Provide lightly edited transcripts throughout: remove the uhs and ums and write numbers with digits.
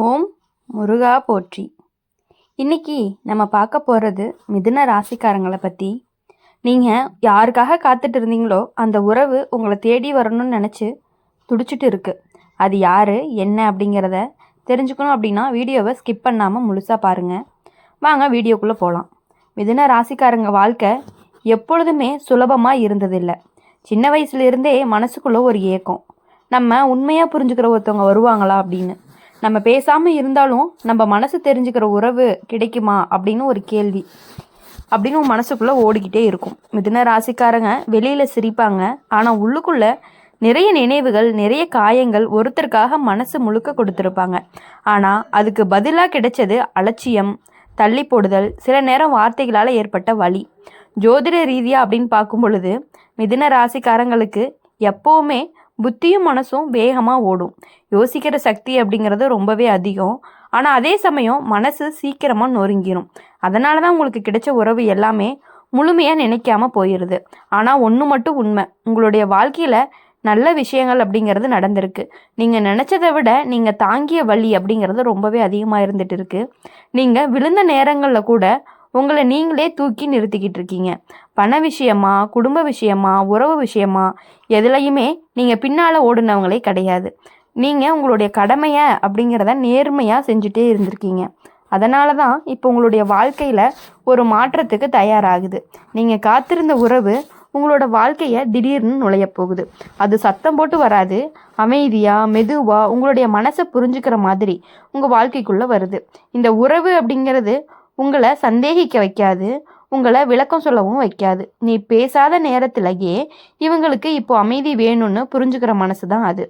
ஓம் முருகா போற்றி. இன்னைக்கு நம்ம பார்க்க போகிறது மிதுன ராசிக்காரங்களை பற்றி. நீங்கள் யாருக்காக காத்துட்டு இருந்தீங்களோ அந்த உறவு உங்களை தேடி வரணும்னு நினச்சி துடிச்சிட்டு இருக்கு. அது யார் என்ன அப்படிங்கிறத தெரிஞ்சுக்கணும் அப்படின்னா வீடியோவை ஸ்கிப் பண்ணாமல் முழுசாக பாருங்கள். வாங்க வீடியோக்குள்ளே போகலாம். மிதுன ராசிக்காரங்க வாழ்க்கை எப்பொழுதுமே சுலபமாக இருந்ததில்லை. சின்ன வயசுலேருந்தே மனசுக்குள்ளே ஒரு ஏக்கம், நம்ம உண்மையாக புரிஞ்சுக்கிற ஒருத்தவங்க வருவாங்களா அப்படின்னு. நம்ம பேசாமல் இருந்தாலும் நம்ம மனசு தெரிஞ்சுக்கிற உறவு கிடைக்குமா அப்படின்னு ஒரு கேள்வி அப்படின்னு மனசுக்குள்ளே ஓடிக்கிட்டே இருக்கும். மிதுன ராசிக்காரங்க வெளியில் சிரிப்பாங்க, ஆனால் உள்ளுக்குள்ளே நிறைய நினைவுகள், நிறைய காயங்கள், ஒருத்தருக்காக மனசு முழுக்க கொடுத்துருப்பாங்க. ஆனால் அதுக்கு பதிலாக கிடைச்சது அலட்சியம், தள்ளி போடுதல், சில நேரம் வார்த்தைகளால் ஏற்பட்ட வலி. ஜோதிட ரீதியாக அப்படின்னு பார்க்கும் பொழுது மிதுன ராசிக்காரங்களுக்கு எப்போவுமே புத்தியும் மனசும் வேகமாக ஓடும். யோசிக்கிற சக்தி அப்படிங்கிறது ரொம்பவே அதிகம். ஆனால் அதே சமயம் மனசு சீக்கிரமாக நொறுங்கிடும். அதனால தான் உங்களுக்கு கிடைச்ச உறவு எல்லாமே முழுமையாக நினைக்காம போயிடுது. ஆனால் ஒன்று மட்டும் உண்மை, உங்களுடைய வாழ்க்கையில் நல்ல விஷயங்கள் அப்படிங்கிறது நடந்திருக்கு. நீங்கள் நினச்சதை விட நீங்கள் தாங்கிய வலி அப்படிங்கிறது ரொம்பவே அதிகமாக இருந்துகிட்டு இருக்குது. நீங்கள் விழுந்த நேரங்களில் கூட உங்களை நீங்களே தூக்கி நிறுத்திக்கிட்டு இருக்கீங்க. பண விஷயமா, குடும்ப விஷயமா, உறவு விஷயமா, எதுலையுமே நீங்கள் பின்னால் ஓடுனவங்களே கிடையாது. நீங்கள் உங்களுடைய கடமையை அப்படிங்கிறத நேர்மையாக செஞ்சுட்டே இருந்திருக்கீங்க. அதனால தான் இப்போ உங்களுடைய வாழ்க்கையில் ஒரு மாற்றத்துக்கு தயாராகுது. நீங்கள் காத்திருந்த உறவு உங்களோட வாழ்க்கையை திடீர்னு நுழைய போகுது. அது சத்தம் போட்டு வராது, அமைதியாக மெதுவாக உங்களுடைய மனசை புரிஞ்சுக்கிற மாதிரி உங்கள் வாழ்க்கைக்குள்ளே வருது. இந்த உறவு அப்படிங்கிறது உங்களை சந்தேகிக்க வைக்காது, உங்களை விளக்கம் சொல்லவும் வைக்காது. நீ பேசாத நேரத்திலேயே இவங்களுக்கு இப்போ அமைதி வேணும்னு புரிஞ்சுக்கிற மனசு தான் அது.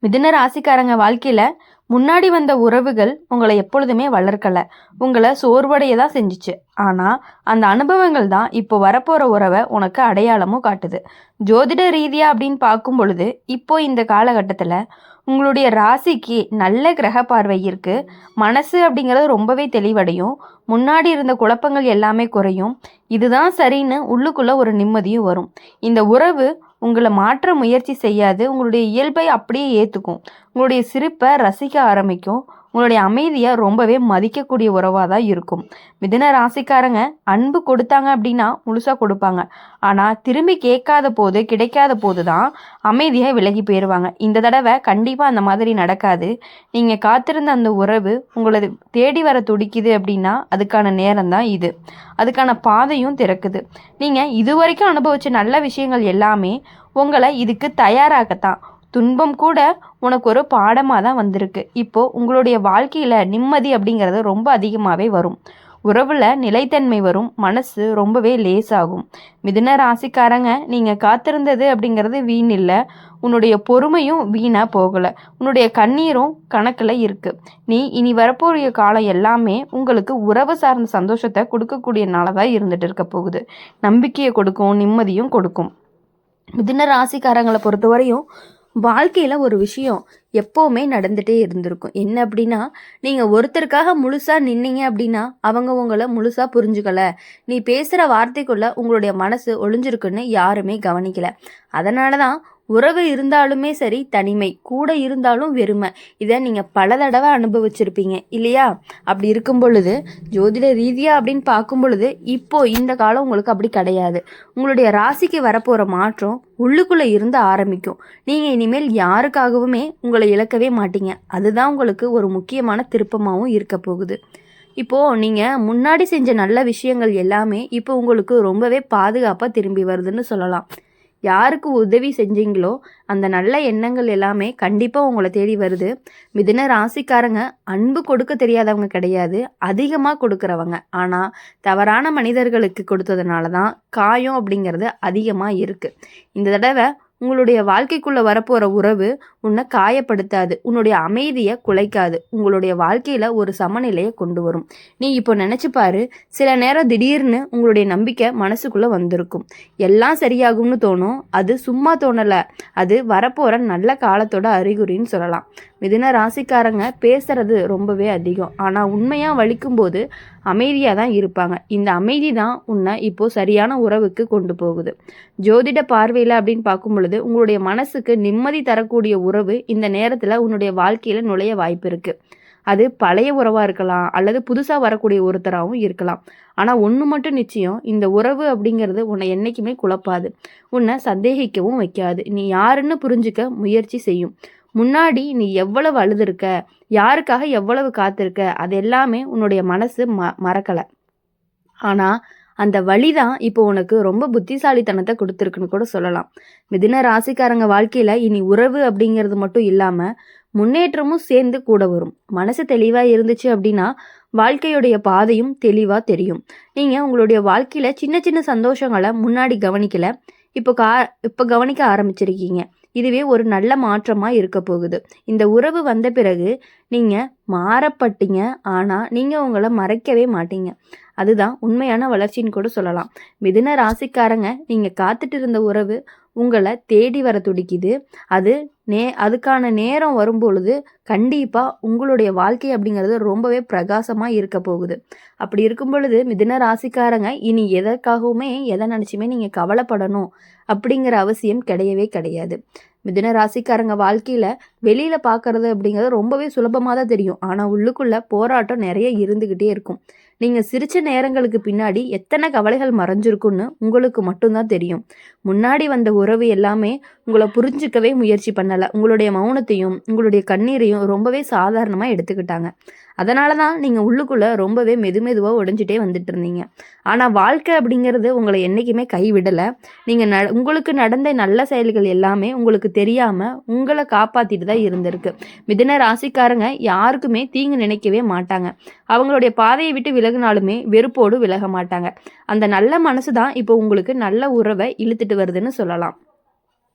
மிதுன ராசிக்காரங்க வாழ்க்கையில் முன்னாடி வந்த உறவுகள் உங்களை எப்பொழுதுமே வளர்க்கலை, உங்களை சோர்வடைய தான் செஞ்சிச்சு. ஆனால் அந்த அனுபவங்கள் தான் இப்போ வரப்போகிற உறவை உனக்கு அடையாளமும் காட்டுது. ஜோதிட ரீதியாக அப்படின்னு பார்க்கும் பொழுது இப்போ இந்த காலகட்டத்தில் உங்களுடைய ராசிக்கு நல்ல கிரக பார்வை இருக்குது. மனசு அப்படிங்கிறது ரொம்பவே தெளிவடையும். முன்னாடி இருந்த குழப்பங்கள் எல்லாமே குறையும். இதுதான் சரின்னு உள்ளுக்குள்ளே ஒரு நிம்மதியும் வரும். இந்த உறவு உங்களை மாற்ற முயற்சி செய்யாது, உங்களுடைய இயல்பை அப்படியே ஏற்றுக்கும். உங்களுடைய சிரிப்பை ரசிக்க ஆரம்பிக்கும். உங்களுடைய அமைதியை ரொம்பவே மதிக்கக்கூடிய உறவாக தான் இருக்கும். மிதுன ராசிக்காரங்க அன்பு கொடுத்தாங்க அப்படின்னா முழுசாக கொடுப்பாங்க. ஆனால் திரும்பி கேட்காத போது, கிடைக்காத போது தான் அமைதியாக விலகி போயிடுவாங்க. இந்த தடவை கண்டிப்பாக அந்த மாதிரி நடக்காது. நீங்கள் காத்திருந்த அந்த உறவு உங்களை தேடி வர துடிக்குது அப்படின்னா அதுக்கான நேரம் தான் இது. அதுக்கான பாதையும் திறக்குது. நீங்கள் இதுவரைக்கும் அனுபவித்த நல்ல விஷயங்கள் எல்லாமே உங்களை இதுக்கு தயாராகத்தான். துன்பம் கூட உனக்கு ஒரு பாடமாக தான் வந்திருக்கு. இப்போது உங்களுடைய வாழ்க்கையில் நிம்மதி அப்படிங்கிறது ரொம்ப அதிகமாகவே வரும். உறவில் நிலைத்தன்மை வரும். மனசு ரொம்பவே லேசாகும். மிதுன ராசிக்காரங்க நீங்கள் காத்திருந்தது அப்படிங்கிறது வீண் இல்லை. உன்னுடைய பொறுமையும் வீணாக போகலை. உன்னுடைய கண்ணீரும் கணக்கில் இருக்குது. நீ இனி வரப்போகிற காலம் எல்லாமே உங்களுக்கு உறவு சார்ந்த சந்தோஷத்தை கொடுக்கக்கூடிய நாளாக இருந்துகிட்டு இருக்க போகுது. நம்பிக்கையை கொடுக்கும், நிம்மதியும் கொடுக்கும். மிதுன ராசிக்காரங்களை பொறுத்தவரையும் வாழ்க்கையில் ஒரு விஷயம் எப்போவுமே நடந்துகிட்டே இருந்திருக்கும். என்ன அப்படின்னா, நீங்கள் ஒருத்தருக்காக முழுசாக நின்னீங்க அப்படின்னா அவங்க உங்களை முழுசாக புரிஞ்சுக்கலை. நீ பேசுகிற வார்த்தைக்குள்ளே உங்களுடைய மனசு ஒளிஞ்சிருக்குன்னு யாருமே கவனிக்கலை. அதனால தான் உறவு இருந்தாலுமே சரி, தனிமை கூட இருந்தாலும் வெறுமை, இதை நீங்கள் பல தடவை அனுபவிச்சிருப்பீங்க இல்லையா? அப்படி இருக்கும் பொழுது ஜோதிட ரீதியாக அப்படின்னு பார்க்கும் பொழுது இப்போது இந்த காலம் உங்களுக்கு அப்படி கிடையாது. உங்களுடைய ராசிக்கு வரப்போகிற மாற்றம் உள்ளுக்குள்ளே இருந்து ஆரம்பிக்கும். நீங்கள் இனிமேல் யாருக்காகவுமே உங்களை இழக்கவே மாட்டீங்க. அதுதான் உங்களுக்கு ஒரு முக்கியமான திருப்பமாகவும் இருக்க போகுது. இப்போது நீங்கள் முன்னாடி செஞ்ச நல்ல விஷயங்கள் எல்லாமே இப்போ உங்களுக்கு ரொம்பவே பாதுகாப்பாக திரும்பி வருதுன்னு சொல்லலாம். யாருக்கு உதவி செஞ்சீங்களோ அந்த நல்ல எண்ணங்கள் எல்லாமே கண்டிப்பாக உங்களை தேடி வருது. மிதுன ராசிக்காரங்க அன்பு கொடுக்க தெரியாதவங்க கிடையாது, அதிகமாக கொடுக்குறவங்க. ஆனால் தவறான மனிதர்களுக்கு கொடுத்ததுனால தான் காயம் அப்படிங்கிறது அதிகமாக இருக்குது. இந்த தடவை உங்களுடைய வாழ்க்கைக்குள்ளே வரப்போகிற உறவு உன்னை காயப்படுத்தாது, உன்னுடைய அமைதியை குலைக்காது, உங்களுடைய வாழ்க்கையில் ஒரு சமநிலையை கொண்டு வரும். நீ இப்போ நினச்சிப்பாரு, சில நேரம் திடீர்னு உங்களுடைய நம்பிக்கை மனசுக்குள்ளே வந்திருக்கும். எல்லாம் சரியாகும்னு தோணும். அது சும்மா தோணலை, அது வரப்போகிற நல்ல காலத்தோட அறிகுறின்னு சொல்லலாம். மிதுன ராசிக்காரங்க பேசுறது ரொம்பவே அதிகம். ஆனால் உண்மையாக வலிக்கும்போது அமைதியாக தான் இருப்பாங்க. இந்த அமைதி தான் உன்னை இப்போது சரியான உறவுக்கு கொண்டு போகுது. ஜோதிட பார்வையில் அப்படின்னு பார்க்கும் பொழுது உங்களுடைய மனசுக்கு நிம்மதி தரக்கூடிய உறவு இந்த நேரத்தில் உன்னுடைய வாழ்க்கையில் நுழைய வாய்ப்பு இருக்குது. அது பழைய உறவாக இருக்கலாம், அல்லது புதுசாக வரக்கூடிய ஒருத்தராகவும் இருக்கலாம். ஆனால் ஒன்று மட்டும் நிச்சயம், இந்த உறவு அப்படிங்கிறது உன்னை என்றைக்குமே குழப்பாது, உன்னை சந்தேகிக்கவும் வைக்காது. நீ யாருன்னு புரிஞ்சுக்க முயற்சி செய்யும். முன்னாடி நீ எவ்வளவு அழுதுருக்க, யாருக்காக எவ்வளவு காத்திருக்க, அது எல்லாமே உன்னுடைய மனசு மறக்கலை. ஆனால் அந்த வழி தான் இப்போ உனக்கு ரொம்ப புத்திசாலித்தனத்தை கொடுத்துருக்குன்னு கூட சொல்லலாம். மிதுன ராசிக்காரங்க வாழ்க்கையில் இனி உறவு அப்படிங்கிறது மட்டும் இல்லாமல் முன்னேற்றமும் சேர்ந்து கூட வரும். மனசு தெளிவாக இருந்துச்சு அப்படின்னா வாழ்க்கையுடைய பாதையும் தெளிவாக தெரியும். நீங்கள் உங்களுடைய வாழ்க்கையில் சின்ன சின்ன சந்தோஷங்களை முன்னாடி கவனிக்கலை, இப்போ கவனிக்க ஆரம்பிச்சிருக்கீங்க. இதுவே ஒரு நல்ல மாற்றமாக இருக்க போகுது. இந்த உறவு வந்த பிறகு நீங்கள் மாறப்பட்டீங்க, ஆனால் நீங்கள் உங்களை மறைக்கவே மாட்டீங்க. அதுதான் உண்மையான வளர்ச்சின்னு கூட சொல்லலாம். மிதுன ராசிக்காரங்க, நீங்கள் காத்துட்டு இருந்த உறவு உங்களை தேடி வர துடிக்குது. அதுக்கான நேரம் வரும்பொழுது கண்டிப்பாக உங்களுடைய வாழ்க்கை அப்படிங்கிறது ரொம்பவே பிரகாசமாக இருக்க போகுது. அப்படி இருக்கும் பொழுது மிதுன ராசிக்காரங்க இனி எதற்காகவுமே எதை நினச்சுமே நீங்கள் கவலைப்படணும் அப்படிங்கிற அவசியம் கிடையவே கிடையாது. மிதுன ராசிக்காரங்க வாழ்க்கையில் வெளியில் பார்க்குறது அப்படிங்கிறது ரொம்பவே சுலபமாக தான் தெரியும். ஆனால் உள்ளுக்குள்ளே போராட்டம் நிறைய இருந்துக்கிட்டே இருக்கும். நீங்கள் சிரித்த நேரங்களுக்கு பின்னாடி எத்தனை கவலைகள் மறைஞ்சிருக்குன்னு உங்களுக்கு மட்டும்தான் தெரியும். முன்னாடி வந்த உறவு எல்லாமே உங்களை புரிஞ்சிக்கவே முயற்சி பண்ணலை. உங்களுடைய மௌனத்தையும் உங்களுடைய கண்ணீரையும் ரொம்பவே சாதாரணமாக எடுத்துக்கிட்டாங்க. அதனால தான் நீங்கள் உள்ளுக்குள்ளே ரொம்பவே மெதுவாக உடைஞ்சிட்டே வந்துட்டு இருந்தீங்க. ஆனால் வாழ்க்கை அப்படிங்கிறது உங்களை என்றைக்குமே கைவிடலை. நீங்கள் உங்களுக்கு நடந்த நல்ல செயல்கள் எல்லாமே உங்களுக்கு தெரியாமல் உங்களை காப்பாற்றிட்டு தான் இருந்திருக்கு. மிதுன ராசிக்காரங்க யாருக்குமே தீங்கு நினைக்கவே மாட்டாங்க. அவங்களுடைய பாதையை விட்டு விலகினாலுமே வெறுப்போடு விலக மாட்டாங்க. அந்த நல்ல மனசு தான் இப்போ உங்களுக்கு நல்ல உறவை இழுத்துட்டு வருதுன்னு சொல்லலாம்.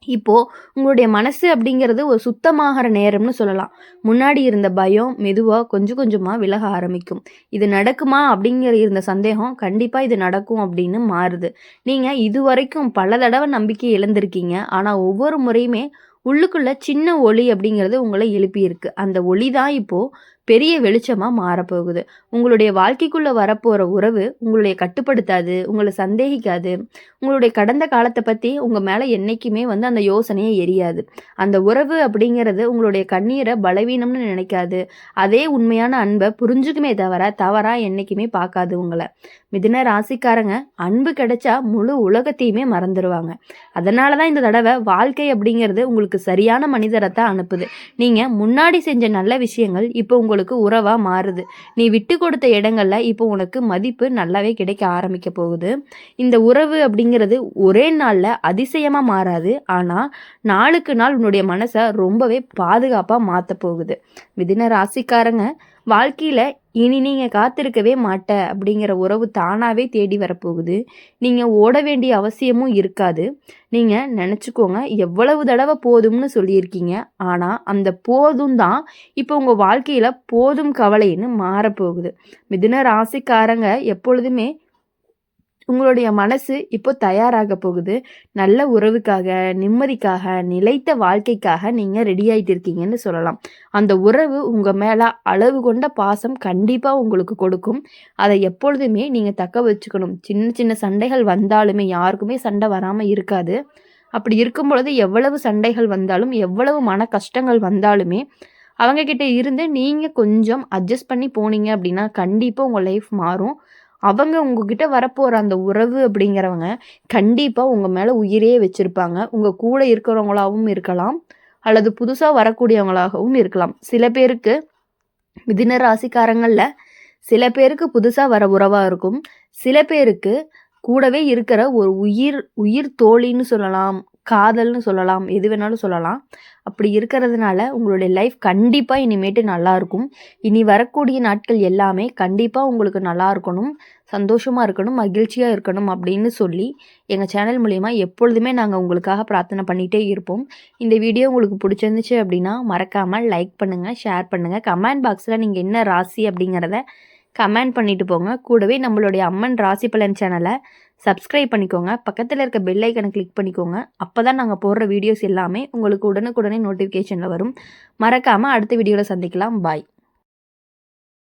இப்போது உங்களுடைய மனசு அப்படிங்கிறது ஒரு சுத்தமாகிற நேரம்னு சொல்லலாம். முன்னாடி இருந்த பயம் மெதுவாக கொஞ்சம் கொஞ்சமாக விலக ஆரம்பிக்கும். இது நடக்குமா அப்படிங்கிற இருந்த சந்தேகம் கண்டிப்பாக இது நடக்கும் அப்படின்னு மாறுது. நீங்கள் இது வரைக்கும் பல தடவை நம்பிக்கை இழந்திருக்கீங்க. ஆனால் ஒவ்வொரு முறையுமே உள்ளுக்குள்ள சின்ன ஒளி அப்படிங்கிறது உங்களை எழுப்பியிருக்கு. அந்த ஒளி தான் இப்போது பெரிய வெளிச்சமாக மாறப்போகுது. உங்களுடைய வாழ்க்கைக்குள்ளே வரப்போகிற உறவு உங்களுடைய கட்டுப்படுத்தாது, உங்களை சந்தேகிக்காது. உங்களுடைய கடந்த காலத்தை பற்றி உங்கள் மேலே என்றைக்குமே அந்த யோசனையே எரியாது. அந்த உறவு அப்படிங்கிறது உங்களுடைய கண்ணீரை பலவீனம்னு நினைக்காது. அதே உண்மையான அன்பை புரிஞ்சுக்குமே தவறாக என்றைக்குமே பார்க்காது உங்களை. மிதுன ராசிக்காரங்க அன்பு கிடைச்சா முழு உலகத்தையுமே மறந்துடுவாங்க. அதனால தான் இந்த தடவை வாழ்க்கை அப்படிங்கிறது உங்களுக்கு சரியான மனிதரை தான் அனுப்புது. நீங்கள் முன்னாடி செஞ்ச நல்ல விஷயங்கள் இப்போ உங்களுக்கு உறவாக மாறுது. நீ விட்டு கொடுத்த இடங்கள்ல இப்போ உனக்கு மதிப்பு நல்லாவே கிடைக்க ஆரம்பிக்க போகுது. இந்த உறவு அப்படிங்கிறது ஒரே நாளில் அதிசயமாக மாறாது. ஆனால் நாளுக்கு நாள் உன்னுடைய மனசை ரொம்பவே பாதுகாப்பாக மாற்ற போகுது. மிதுன ராசிக்காரங்க வாழ்க்கையில் இனி நீங்கள் காத்திருக்கவே மாட்ட அப்படிங்கிற உறவு தானாகவே தேடி வரப்போகுது. நீங்கள் ஓட வேண்டிய அவசியமும் இருக்காது. நீங்கள் நினச்சிக்கோங்க, எவ்வளவு தடவை போதும்னு சொல்லியிருக்கீங்க. ஆனால் அந்த போதும் தான் இப்போ உங்கள் வாழ்க்கையில் போதும் கவலைன்னு மாறப்போகுது. மிதுன ராசிக்காரங்க எப்பொழுதுமே உங்களுடைய மனசு இப்போ தயாராக போகுது. நல்ல உறவுக்காக, நிம்மதிக்காக, நிலைத்த வாழ்க்கைக்காக நீங்கள் ரெடி ஆகிட்டு இருக்கீங்கன்னு சொல்லலாம். அந்த உறவு உங்கள் மேலே அளவு கொண்ட பாசம் கண்டிப்பாக உங்களுக்கு கொடுக்கும். அதை எப்பொழுதுமே நீங்கள் தக்க வச்சுக்கணும். சின்ன சின்ன சண்டைகள் வந்தாலுமே யாருக்குமே சண்டை வராமல் இருக்காது. அப்படி இருக்கும் பொழுது எவ்வளவு சண்டைகள் வந்தாலும், எவ்வளவு மன கஷ்டங்கள் வந்தாலுமே அவங்கக்கிட்ட இருந்து நீங்கள் கொஞ்சம் அட்ஜஸ்ட் பண்ணி போனீங்க அப்படின்னா கண்டிப்பாக உங்கள் லைஃப் மாறும். அவங்க உங்ககிட்ட வரப்போகிற அந்த உறவு அப்படிங்கிறவங்க கண்டிப்பாக உங்கள் மேலே உயிரே வச்சுருப்பாங்க. உங்கள் கூட இருக்கிறவங்களாகவும் இருக்கலாம், அல்லது புதுசாக வரக்கூடியவங்களாகவும் இருக்கலாம். சில பேருக்கு மிதுன ராசிக்காரங்களில் சில பேருக்கு புதுசாக வர உறவாக இருக்கும். சில பேருக்கு கூடவே இருக்கிற ஒரு உயிர் தோழின்னு சொல்லலாம், காதல்னு சொல்லலாம், எது வேணாலும் சொல்லலாம். அப்படி இருக்கிறதுனால உங்களுடைய லைஃப் கண்டிப்பாக இனிமேட்டு நல்லாயிருக்கும். இனி வரக்கூடிய நாட்கள் எல்லாமே கண்டிப்பாக உங்களுக்கு நல்லா இருக்கணும், சந்தோஷமாக இருக்கணும், மகிழ்ச்சியாக இருக்கணும் அப்படின்னு சொல்லி எங்கள் சேனல் மூலிமா எப்பொழுதுமே நாங்கள் உங்களுக்காக பிரார்த்தனை பண்ணிகிட்டே இருப்போம். இந்த வீடியோ உங்களுக்கு பிடிச்சிருந்துச்சு அப்படின்னா மறக்காமல் லைக் பண்ணுங்கள், ஷேர் பண்ணுங்கள். கமெண்ட் பாக்ஸில் நீங்கள் என்ன ராசி அப்படிங்கிறத கமெண்ட் பண்ணிட்டு போங்க. கூடவே நம்மளுடைய அம்மன் ராசி பலன் சேனலை சப்ஸ்கிரைப் பண்ணிக்கோங்க. பக்கத்தில் இருக்க பெல் ஐக்கனை கிளிக் பண்ணிக்கோங்க. அப்போ தான் நாங்கள் போடுற வீடியோஸ் எல்லாமே உங்களுக்கு உடனுக்குடனே நோட்டிஃபிகேஷனில் வரும். மறக்காமல் அடுத்த வீடியோவில் சந்திக்கலாம். பாய்.